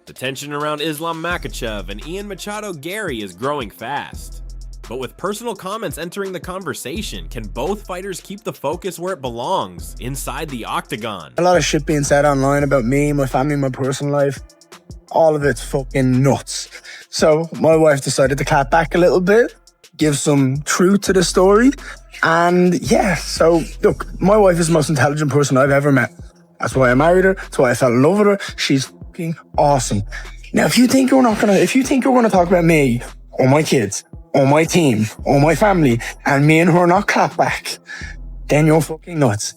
The tension around Islam Makhachev and Ian Machado Garry is growing fast. But with personal comments entering the conversation, can both fighters keep the focus where it belongs, inside the octagon? A lot of shit being said online about me, my family, my personal life. All of it's fucking nuts. So my wife decided to clap back a little bit, give some truth to the story. And yeah, so look, my wife is the most intelligent person I've ever met. That's why I married her. That's why I fell in love with her. She's fucking awesome. Now, if you think you're gonna talk about me or my kids or my team or my family and me and her not clap back, then you're fucking nuts.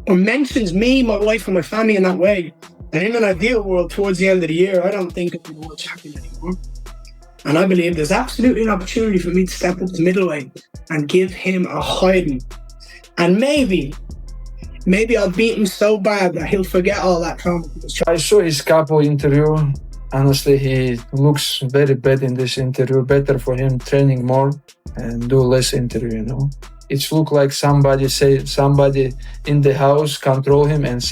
Or mentions me, my wife, and my family in that way. And in an ideal world, towards the end of the year, I don't think it's the world champion anymore. And I believe there's absolutely an opportunity for me to step up to middleweight and give him a hiding. And maybe I'll beat him so bad that he'll forget all that trauma. I saw his couple interview. Honestly, he looks very bad in this interview. Better for him training more and do less interview, you know. It look like somebody in the house control him and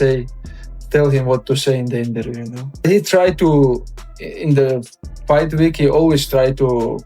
tell him what to say in the interview, you know. He tried to, in the fight week, he always tried to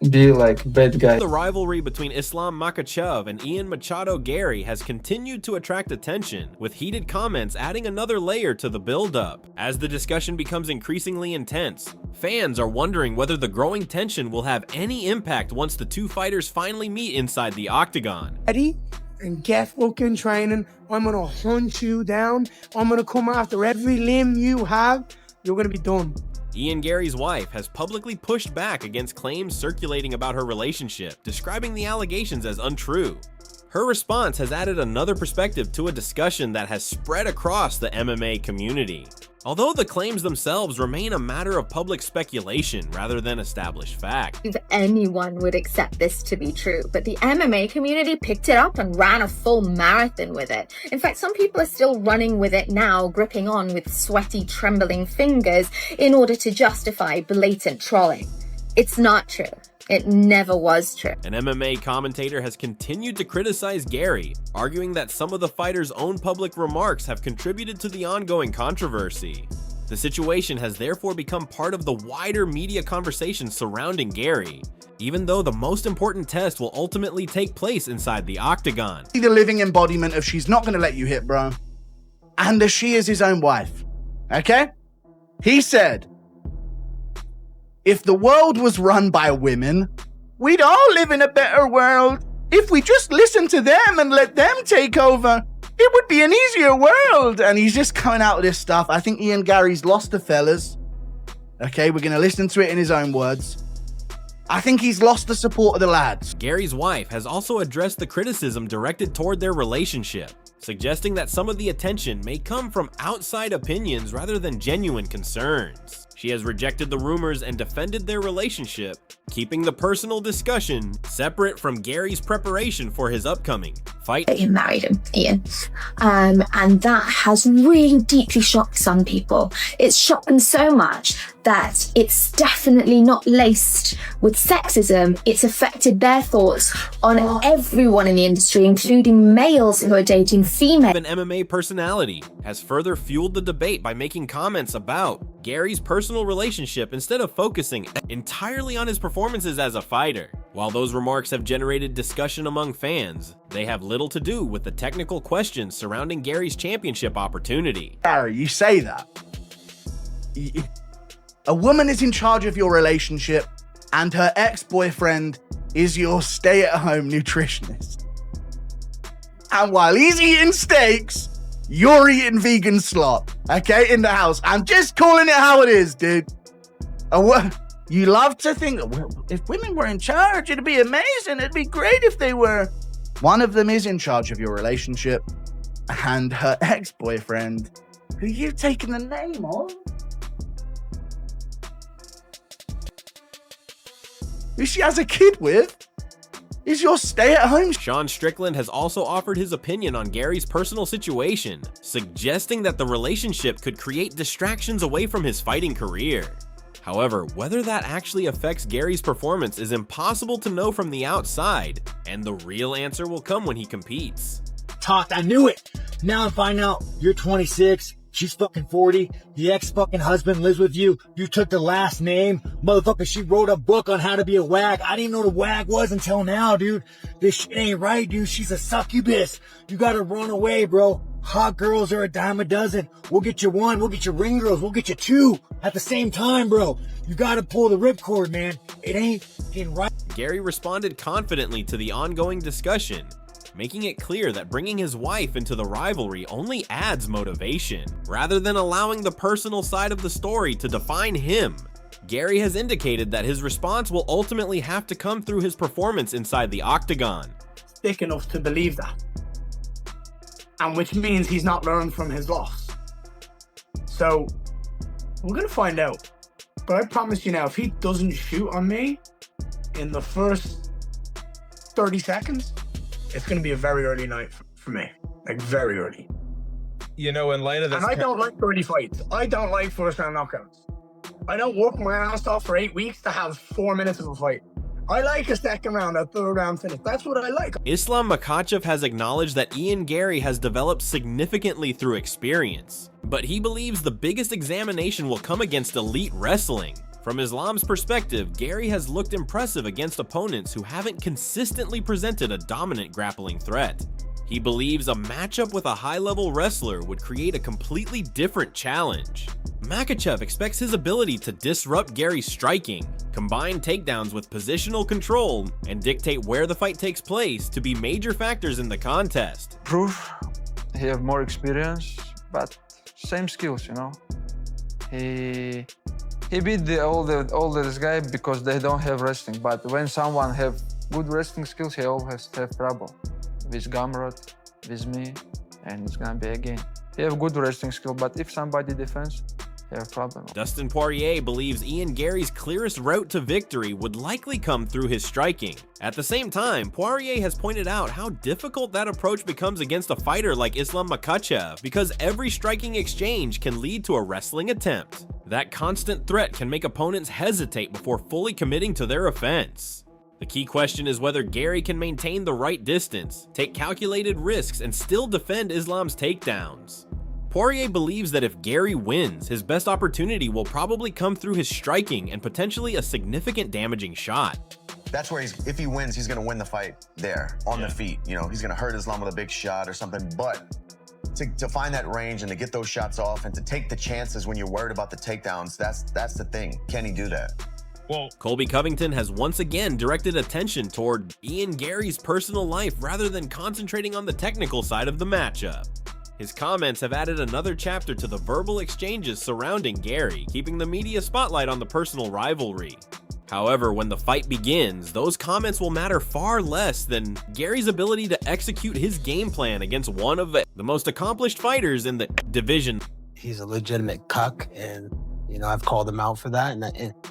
be like bad guy. The rivalry between Islam Makhachev and Ian Machado Garry has continued to attract attention, with heated comments adding another layer to the build-up. As the discussion becomes increasingly intense, fans are wondering whether the growing tension will have any impact once the two fighters finally meet inside the octagon. Ready and get fucking training. I'm gonna hunt you down. I'm gonna come after every limb you have. You're gonna be done. Ian Garry's wife has publicly pushed back against claims circulating about her relationship, describing the allegations as untrue. Her response has added another perspective to a discussion that has spread across the MMA community. Although the claims themselves remain a matter of public speculation rather than established fact. If anyone would accept this to be true, but the MMA community picked it up and ran a full marathon with it. In fact, some people are still running with it now, gripping on with sweaty, trembling fingers in order to justify blatant trolling. It's not true. It never was true. An MMA commentator has continued to criticize Garry, arguing that some of the fighter's own public remarks have contributed to the ongoing controversy. The situation has therefore become part of the wider media conversation surrounding Garry, even though the most important test will ultimately take place inside the octagon. The living embodiment of she's not going to let you hit, bro. And she is his own wife. Okay? He said, if the world was run by women, we'd all live in a better world. If we just listen to them and let them take over, it would be an easier world. And he's just coming out with this stuff. I think Ian Garry's lost the fellas. Okay, we're going to listen to it in his own words. I think he's lost the support of the lads. Garry's wife has also addressed the criticism directed toward their relationship, suggesting that some of the attention may come from outside opinions rather than genuine concerns. She has rejected the rumors and defended their relationship, keeping the personal discussion separate from Garry's preparation for his upcoming fight. You married him, Ian. And that has really deeply shocked some people. It's shocked them so much that it's definitely not laced with sexism. It's affected their thoughts on everyone in the industry, including males who are dating females. An MMA personality has further fueled the debate by making comments about Garry's personal relationship instead of focusing entirely on his performances as a fighter. While those remarks have generated discussion among fans, they have little to do with the technical questions surrounding Garry's championship opportunity. Garry, you say that. A woman is in charge of your relationship and her ex-boyfriend is your stay-at-home nutritionist. And while he's eating steaks, you're eating vegan slop, okay, in the house. I'm just calling it how it is, dude. You love to think, well, if women were in charge, it'd be amazing. It'd be great if they were. One of them is in charge of your relationship, and her ex-boyfriend, who you've taken the name of, who she has a kid with, is your stay-at-home. Sean Strickland has also offered his opinion on Garry's personal situation, suggesting that the relationship could create distractions away from his fighting career. However, whether that actually affects Garry's performance is impossible to know from the outside, and the real answer will come when he competes. Talked, I knew it. Now I find out you're 26, She's fucking 40. The ex-fucking husband lives with you. You took the last name. Motherfucker, she wrote a book on how to be a wag. I didn't know the wag was until now, dude. This shit ain't right, dude. She's a succubus. You gotta run away, bro. Hot girls are a dime a dozen. We'll get you one. We'll get you ring girls. We'll get you two at the same time, bro. You gotta pull the ripcord, man. It ain't fucking right. Garry responded confidently to the ongoing discussion, making it clear that bringing his wife into the rivalry only adds motivation, rather than allowing the personal side of the story to define him. Garry has indicated that his response will ultimately have to come through his performance inside the octagon. Thick enough to believe that. And which means he's not learned from his loss. So, we're going to find out. But I promise you now, if he doesn't shoot on me in the first 30 seconds, it's going to be a very early night for me. Like, very early. You know, in light of this... And I don't like early fights. I don't like first-round knockouts. I don't work my ass off for 8 weeks to have 4 minutes of a fight. I like a second round, a third round finish. That's what I like. Islam Makhachev has acknowledged that Ian Garry has developed significantly through experience, but he believes the biggest examination will come against elite wrestling. From Islam's perspective, Garry has looked impressive against opponents who haven't consistently presented a dominant grappling threat. He believes a matchup with a high-level wrestler would create a completely different challenge. Makhachev expects his ability to disrupt Garry's striking, combine takedowns with positional control, and dictate where the fight takes place to be major factors in the contest. Proof, he have more experience, but same skills, you know. He beat all this guy because they don't have wrestling, but when someone have good wrestling skills, he always have trouble. With Gamrot, with me, and it's gonna be again. He have good wrestling skill, but if somebody defends, he have problem. Dustin Poirier believes Ian Garry's clearest route to victory would likely come through his striking. At the same time, Poirier has pointed out how difficult that approach becomes against a fighter like Islam Makhachev, because every striking exchange can lead to a wrestling attempt. That constant threat can make opponents hesitate before fully committing to their offense. The key question is whether Garry can maintain the right distance, take calculated risks, and still defend Islam's takedowns. Poirier believes that if Garry wins, his best opportunity will probably come through his striking and potentially a significant damaging shot. That's where if he wins, he's gonna win the fight there, on the feet. You know, he's gonna hurt Islam with a big shot or something, but to find that range and to get those shots off and to take the chances when you're worried about the takedowns, that's the thing. Can he do that? Well, Colby Covington has once again directed attention toward Ian Garry's personal life rather than concentrating on the technical side of the matchup. His comments have added another chapter to the verbal exchanges surrounding Garry, keeping the media spotlight on the personal rivalry. However, when the fight begins, those comments will matter far less than Garry's ability to execute his game plan against one of the most accomplished fighters in the division. He's a legitimate cuck, and you know, I've called him out for that.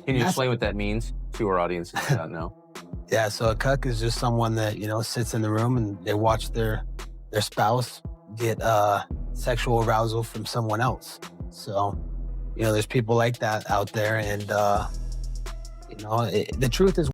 Can you explain what that means to our audience who don't know? Yeah, so a cuck is just someone that, you know, sits in the room and they watch their spouse get sexual arousal from someone else. So, you know, there's people like that out there, and you know, the truth is